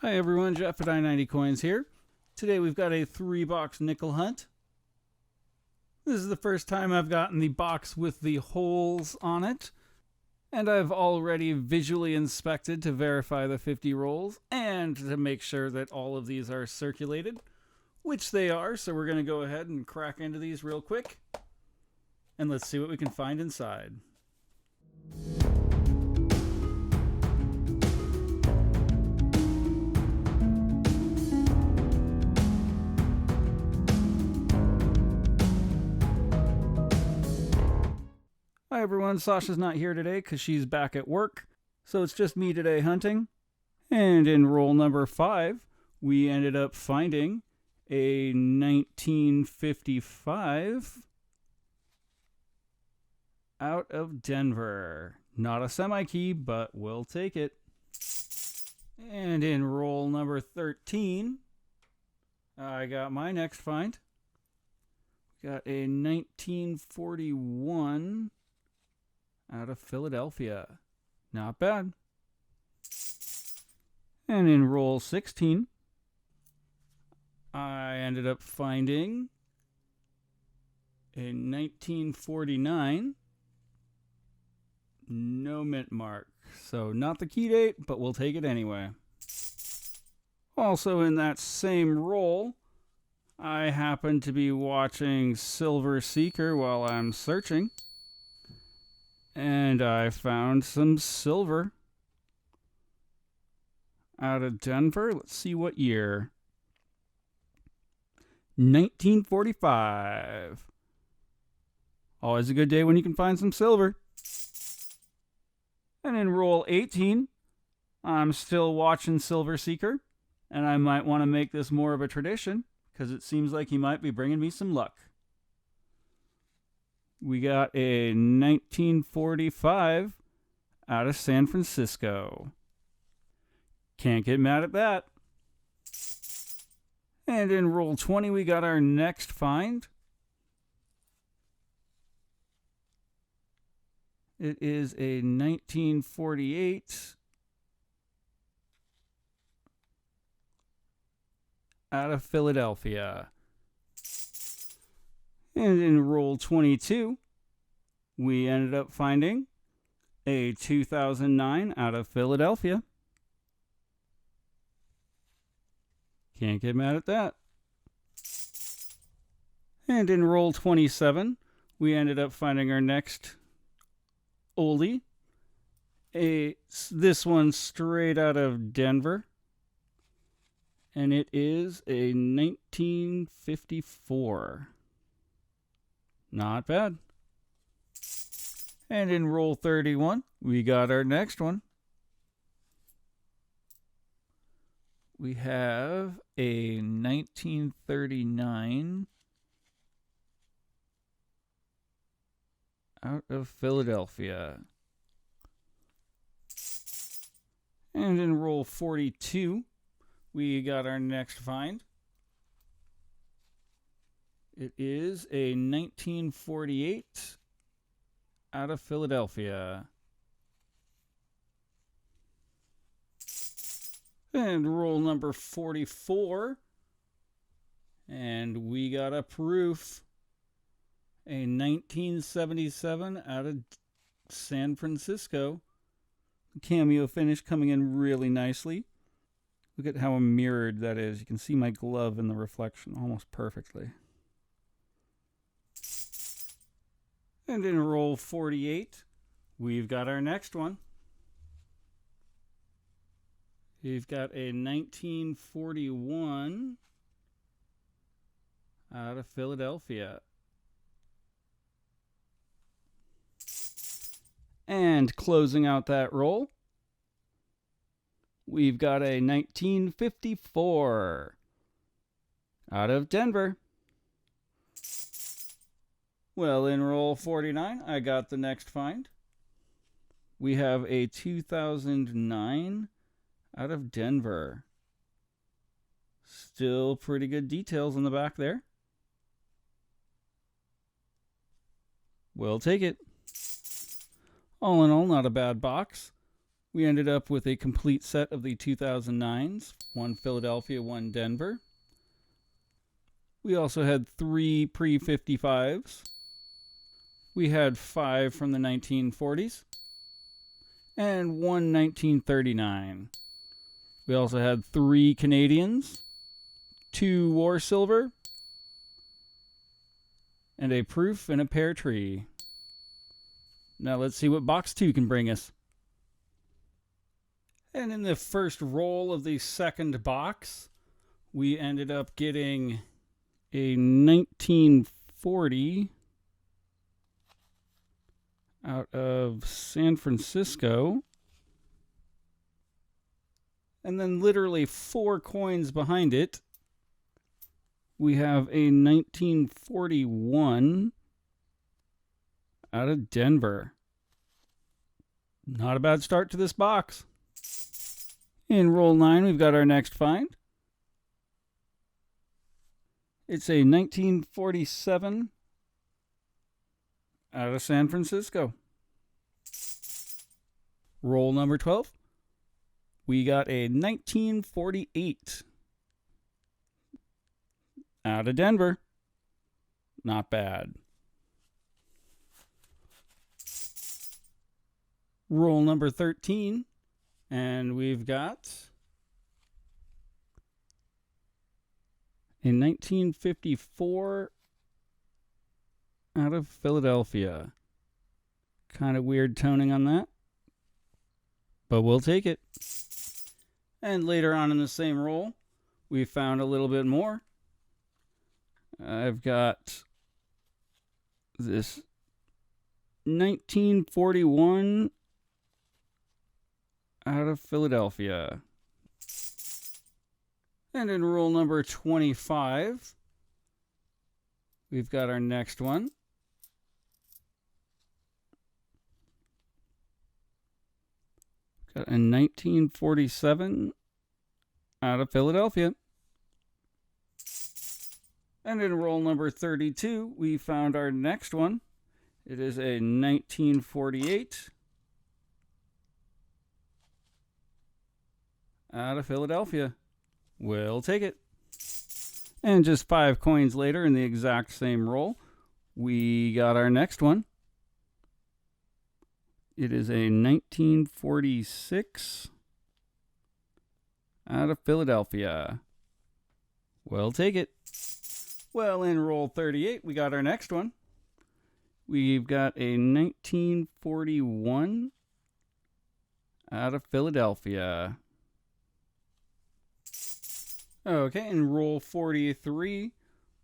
Hi everyone, Jeff at I90 Coins here. Today we've got a 3-box nickel hunt. This is the first time I've gotten the box with the holes on it, and I've already visually inspected to verify the 50 rolls and to make sure that all of these are circulated, which they are, so we're going to go ahead and crack into these real quick, and let's see what we can find inside. Hi everyone, Sasha's not here today because she's back at work, so it's just me today hunting. And in roll number 5, we ended up finding a 1955 out of Denver. Not a semi-key, but we'll take it. And in roll number 13, I got my next find. Got a 1941 out of Philadelphia. Not bad. And in roll 16, I ended up finding a 1949 no mint mark. So not the key date, but we'll take it anyway. Also in that same roll, I happened to be watching Silver Seeker while I'm searching, and I found some silver out of Denver. Let's see what year. 1945. Always a good day when you can find some silver. And in roll 18, I'm still watching Silver Seeker, and I might want to make this more of a tradition because it seems like he might be bringing me some luck. We got a 1945 out of San Francisco. Can't get mad at that. And in roll 20, we got our next find. It is a 1948 out of Philadelphia. And in roll 22, we ended up finding a 2009 out of Philadelphia. Can't get mad at that. And in roll 27, we ended up finding our next oldie. This one straight out of Denver. And it is a 1954. Not bad. And in roll 31, we got our next one. We have a 1939 out of Philadelphia. And in roll 42, we got our next find. It is a 1948 out of Philadelphia. And roll number 44. And we got a proof. A 1977 out of San Francisco. Cameo finish coming in really nicely. Look at how mirrored that is. You can see my glove in the reflection almost perfectly. And in roll 48, we've got our next one. We've got a 1941 out of Philadelphia. And closing out that roll, we've got a 1954 out of Denver. Well, in roll 49, I got the next find. We have a 2009 out of Denver. Still pretty good details on the back there. We'll take it. All in all, not a bad box. We ended up with a complete set of the 2009s, one Philadelphia, one Denver. We also had 3 pre-55s. We had 5 from the 1940s and 1 1939. We also had 3 Canadians, 2 War Silver, and a Proof and a Pear Tree. Now let's see what box 2 can bring us. And in the first roll of the second box, we ended up getting a 1940 out of San Francisco. And then literally 4 coins behind it, we have a 1941 out of Denver. Not a bad start to this box. In roll 9, we've got our next find. It's a 1947 out of San Francisco. Roll number 12. We got a 1948 out of Denver. Not bad. Roll number 13. And we've got a 1954 out of Philadelphia. Kind of weird toning on that, but we'll take it. And later on in the same roll, we found a little bit more. I've got this 1941 out of Philadelphia. And in roll number 25, we've got our next one. Got a 1947 out of Philadelphia. And in roll number 32, we found our next one. It is a 1948 out of Philadelphia. We'll take it. And just 5 coins later in the exact same roll, we got our next one. It is a 1946 out of Philadelphia. We'll take it. Well, in roll 38, we got our next one. We've got a 1941 out of Philadelphia. Okay, in roll 43,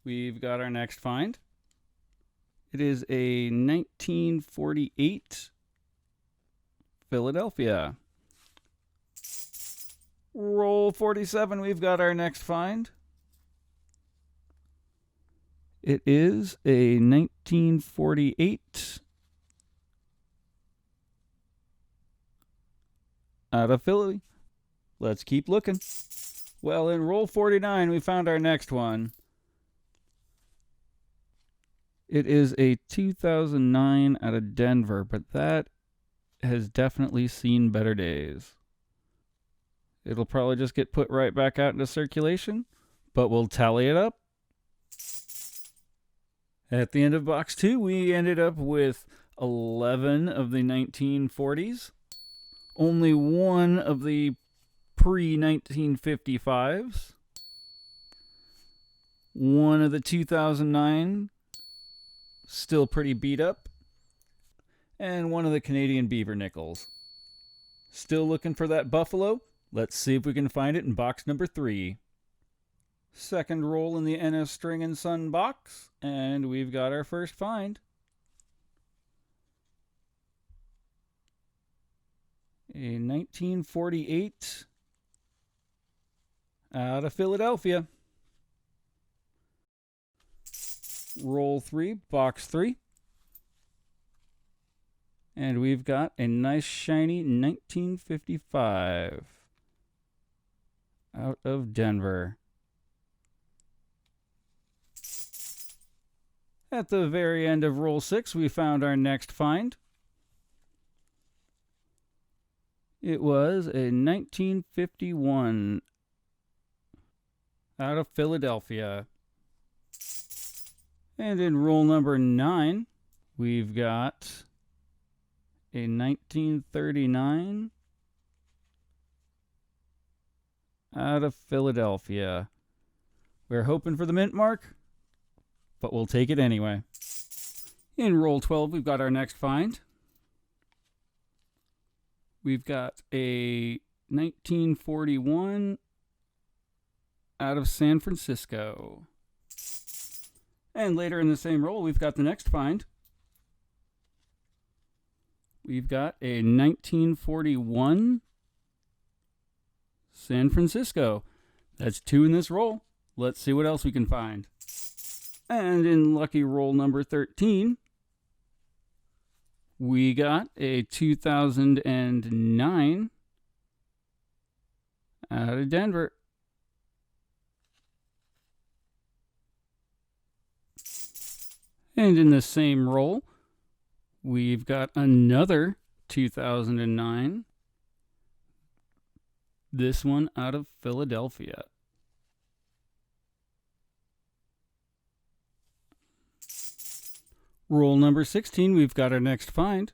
we've got our next find. It is a 1948 Philadelphia. Roll 47, we've got our next find. It is a 1948 out of Philly. Let's keep looking. Well, in roll 49, we found our next one. It is a 2009 out of Denver, but that has definitely seen better days. It'll probably just get put right back out into circulation, but we'll tally it up. At the end of box 2, we ended up with 11 of the 1940s, only 1 of the pre-1955s, 1 of the 2009, still pretty beat up, and 1 of the Canadian Beaver nickels. Still looking for that buffalo? Let's see if we can find it in box number 3. Second roll in the NS String and Sun box, and we've got our first find. A 1948 out of Philadelphia. Roll 3, box 3. And we've got a nice shiny 1955 out of Denver. At the very end of roll 6, we found our next find. It was a 1951 out of Philadelphia. And in roll number 9, we've got a 1939 out of Philadelphia. We're hoping for the mint mark, but we'll take it anyway. In roll 12, we've got our next find. We've got a 1941 out of San Francisco. And later in the same roll, we've got the next find. We've got a 1941 San Francisco. That's 2 in this roll. Let's see what else we can find. And in lucky roll number 13, we got a 2009 out of Denver. And in the same roll, we've got another 2009. This one out of Philadelphia. Roll number 16, we've got our next find.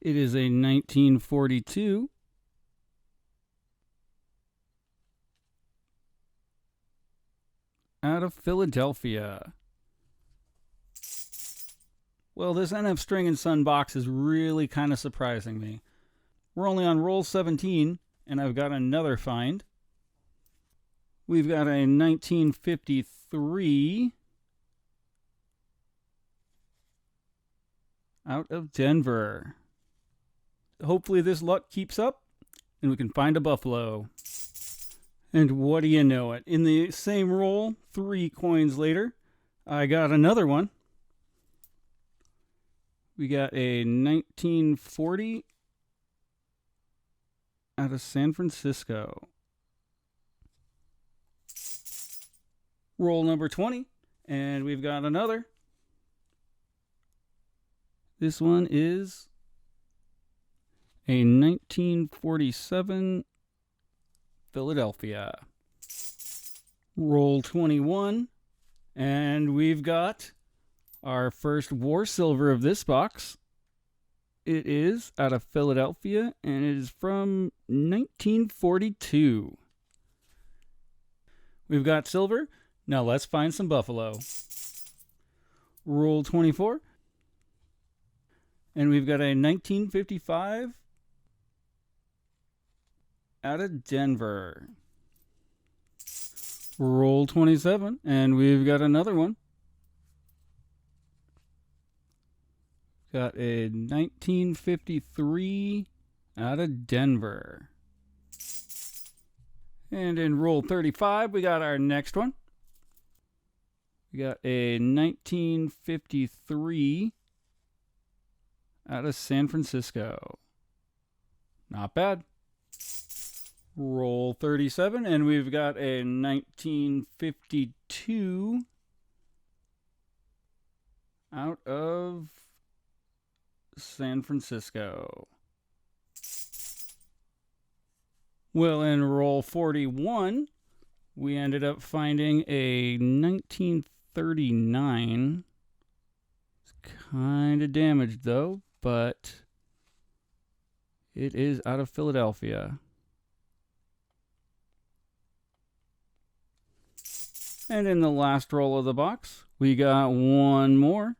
It is a 1942 out of Philadelphia. Well, this NF String and Sun box is really kind of surprising me. We're only on roll 17, and I've got another find. We've got a 1953 out of Denver. Hopefully this luck keeps up, and we can find a buffalo. And what do you know it? In the same roll, 3 coins later, I got another one. We got a 1940 out of San Francisco. Roll number 20, and we've got another. This one is a 1947 Philadelphia. Roll 21, and we've got our first war silver of this box. It is out of Philadelphia, and it is from 1942. We've got silver. Now let's find some buffalo. Roll 24. And we've got a 1955 out of Denver. Roll 27. And we've got another one. Got a 1953 out of Denver. And in roll 35, we got our next one. We got a 1953 out of San Francisco. Not bad. Roll 37, and we've got a 1952 out of San Francisco. Well, in roll 41, we ended up finding a 1939. It's kind of damaged, though, but it is out of Philadelphia. And in the last roll of the box, we got one more.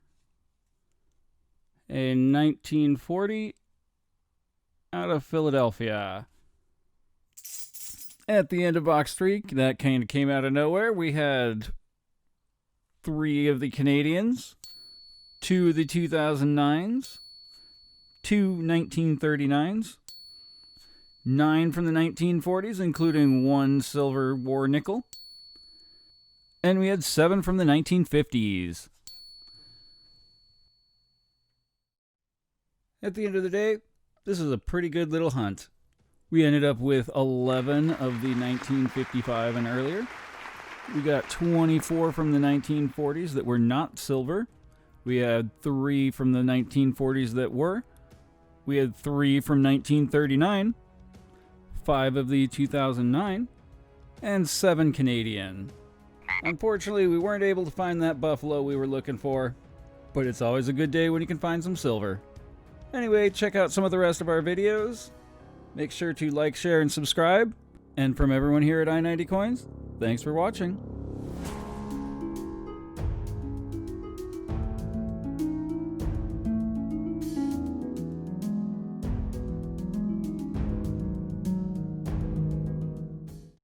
A 1940 out of Philadelphia. At the end of box 3, that kind of came out of nowhere. We had 3 of the Canadians, 2 of the 2009s, 2 1939s, 9 from the 1940s, including 1 silver war nickel, and we had 7 from the 1950s. At the end of the day, this is a pretty good little hunt. We ended up with 11 of the 1955 and earlier. We got 24 from the 1940s that were not silver. We had 3 from the 1940s that were. We had 3 from 1939, 5 of the 2009, and 7 Canadian. Unfortunately, we weren't able to find that buffalo we were looking for, but it's always a good day when you can find some silver. Anyway, check out some of the rest of our videos. Make sure to like, share, and subscribe. And from everyone here at I90 Coins, thanks for watching.